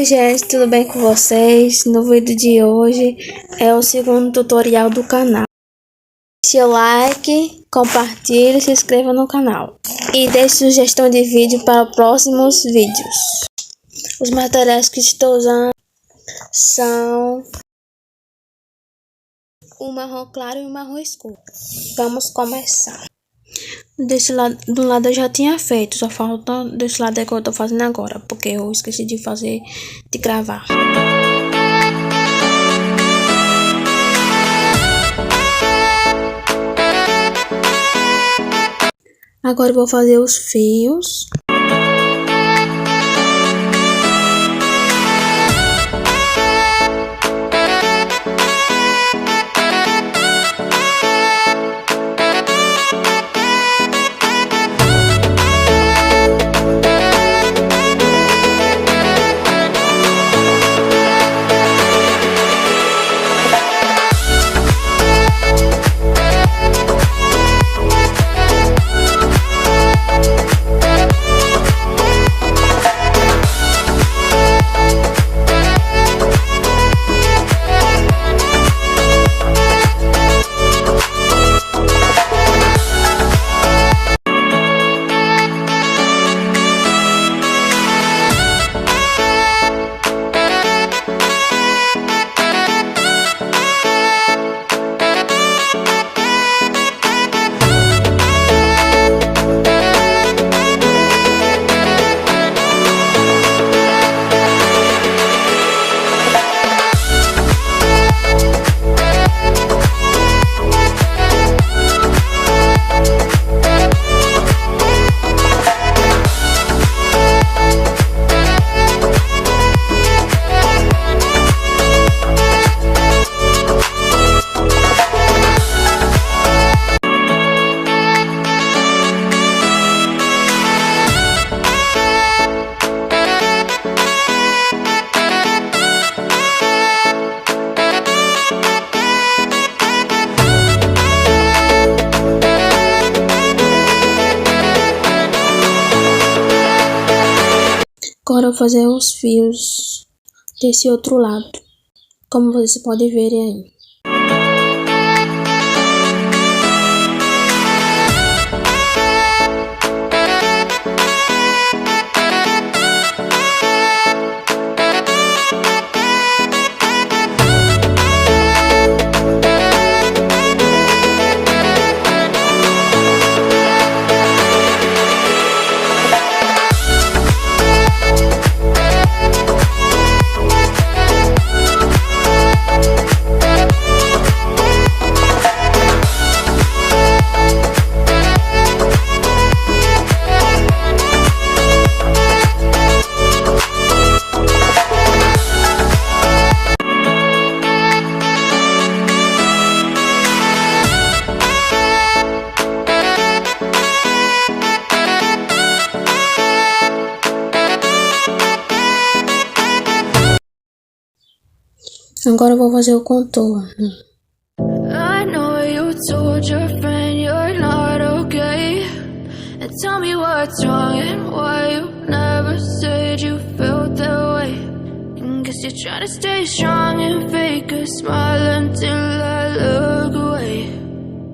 Oi gente, tudo bem com vocês? No vídeo de hoje é o segundo tutorial do canal. Deixe o like, compartilhe e se inscreva no canal. E deixe sugestão de vídeo para próximos vídeos. Os materiais que estou usando são o marrom claro e o marrom escuro. Vamos começar. Desse lado, do lado eu já tinha feito, só falta desse lado é que eu tô fazendo agora, porque eu esqueci de gravar. Agora eu vou fazer os fios. Agora eu vou fazer os fios desse outro lado, como vocês podem ver aí. Agora eu vou fazer o contorno. I know you told your friend you're not okay, and tell me what's wrong and why you never said you felt that way. And guess you're trying to stay strong and fake a smile until I look away.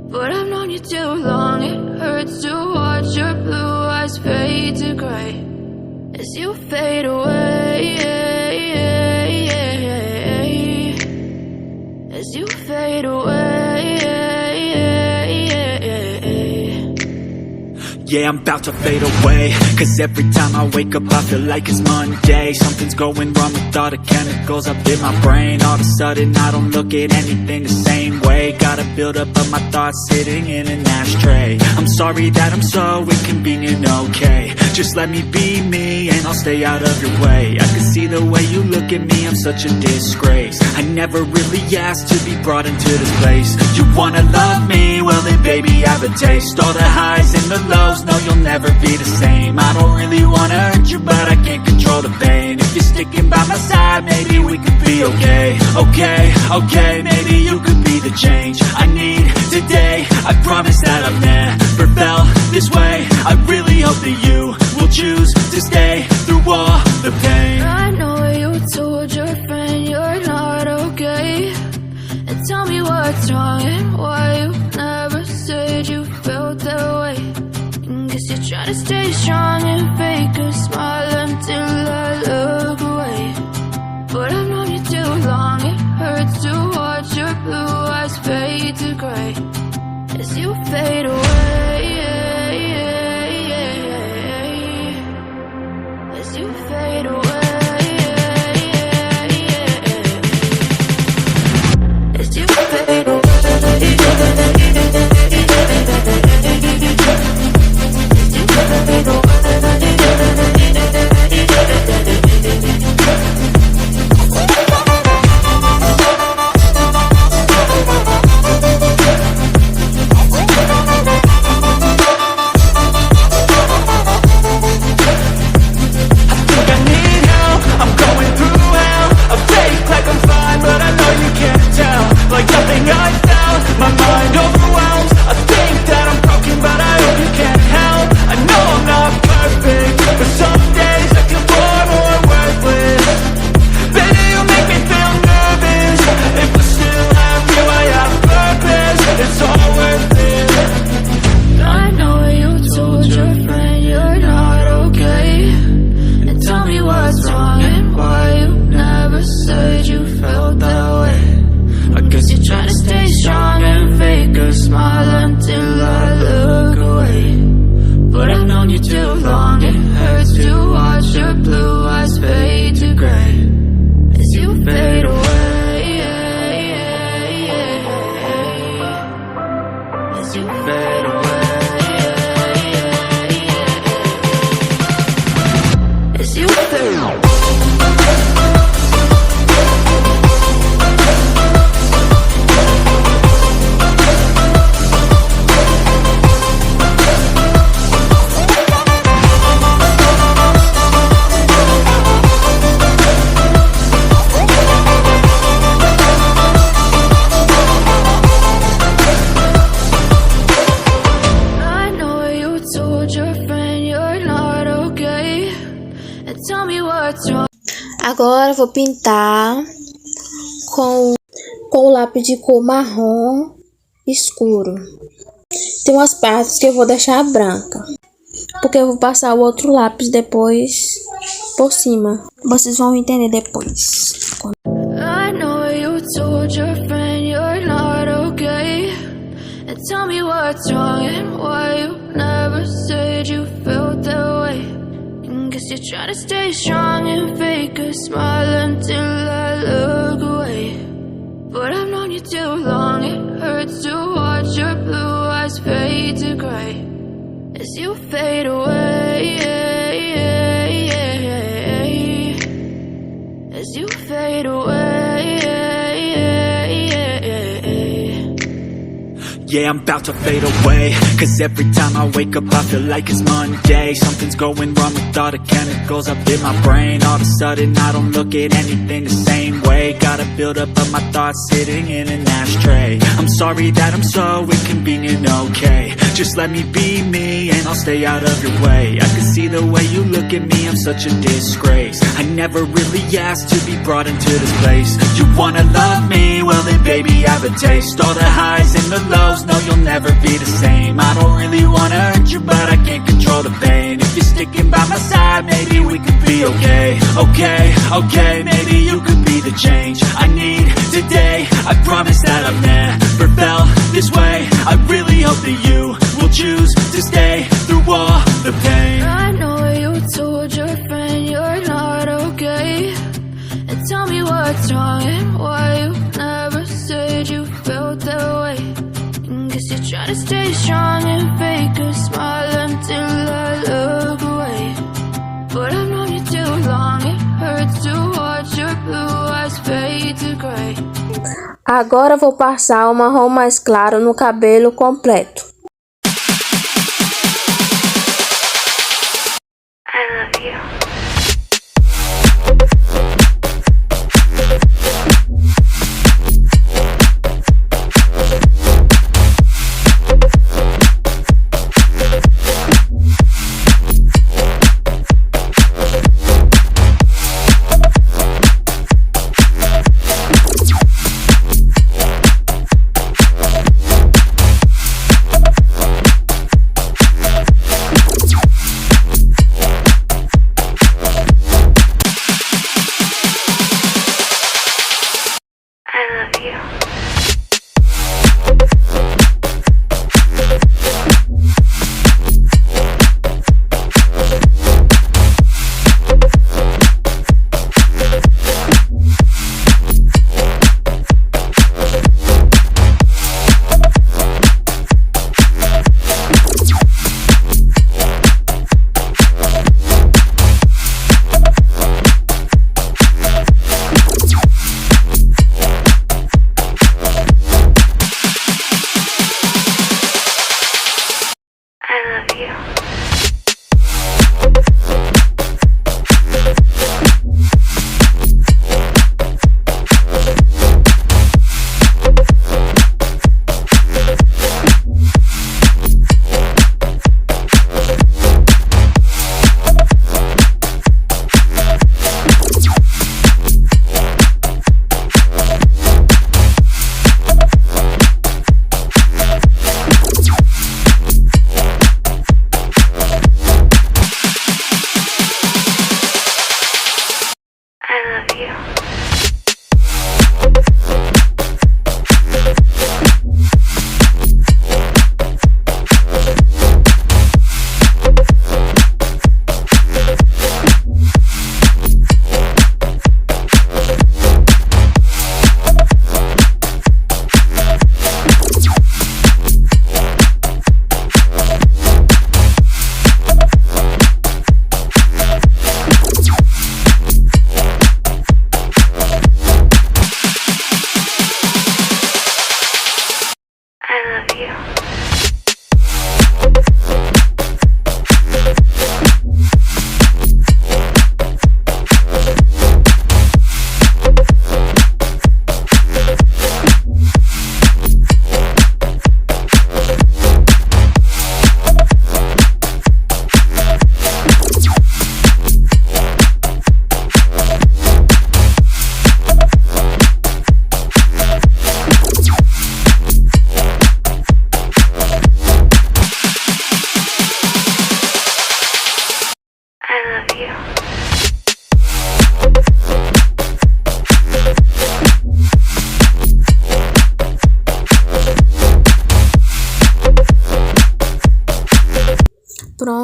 But I've known you too long, it hurts to watch your blue eyes fade to gray as you fade away. As you fade away. Yeah, I'm about to fade away, cause every time I wake up I feel like it's Monday. Something's going wrong with all the chemicals up in my brain. All of a sudden I don't look at anything the same way. Got a buildup of my thoughts sitting in an ashtray. I'm sorry that I'm so inconvenient, okay. Just let me be me and I'll stay out of your way. I can see the way you look at me, I'm such a disgrace. I never really asked to be brought into this place. You wanna love me? Well then baby I have a taste. All the highs and the lows, no you'll never be the same. I don't really wanna hurt you but I can't control the pain. If you're sticking by my side, maybe we could be okay. Okay, maybe you could be the change I need today. I promise that I've never felt this way. I really hope that you will choose to stay through all the pain. I know you Guess you're trying to stay strong and fake a smile until I look away. But I've known you too long, it hurts to watch your blue eyes fade to gray as you fade away. As you fade away. As you fade away. Agora vou pintar com o lápis de cor marrom escuro. Tem umas partes que eu vou deixar branca, porque eu vou passar o outro lápis depois por cima. Vocês vão entender depois. I know you told your friend you're not okay, and tell me what's wrong and why you never said you felt that way. Guess you're trying to stay strong and fake a smile until I look away. But I've known you too long, it hurts to watch your blue eyes fade to gray as you fade away. As you fade away. Yeah, I'm about to fade away, cause every time I wake up I feel like it's Monday. Something's going wrong with all the chemicals up in my brain. All of a sudden I don't look at anything the same way. Got a build-up of my thoughts sitting in an ashtray. I'm sorry that I'm so inconvenient, okay. Just let me be me and I'll stay out of your way. I can see the way you look at me, I'm such a disgrace. I never really asked to be brought into this place. You wanna love me? Well then baby I have a taste. All the highs and the lows, no you'll never be the same. I don't really wanna hurt you but I can't control the pain. If you're sticking by my side maybe we could be okay. Okay, maybe you could be the change I need today. I promise that I've never felt this way. I really hope that you will choose to stay through all the pain. I know you told your friend you're not okay, and tell me what's wrong and why you never said you felt that way. Guess you're trying to stay strong and fake a smile until I look away. But I've known you too long, it hurts to watch your blue eyes fade to gray. Agora vou passar o marrom mais claro no cabelo completo. I love you.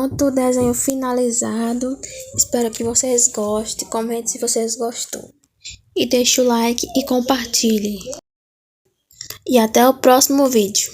pronto, o desenho finalizado. Espero que vocês gostem. Comente se vocês gostou. E deixe o like e compartilhe. E até o próximo vídeo.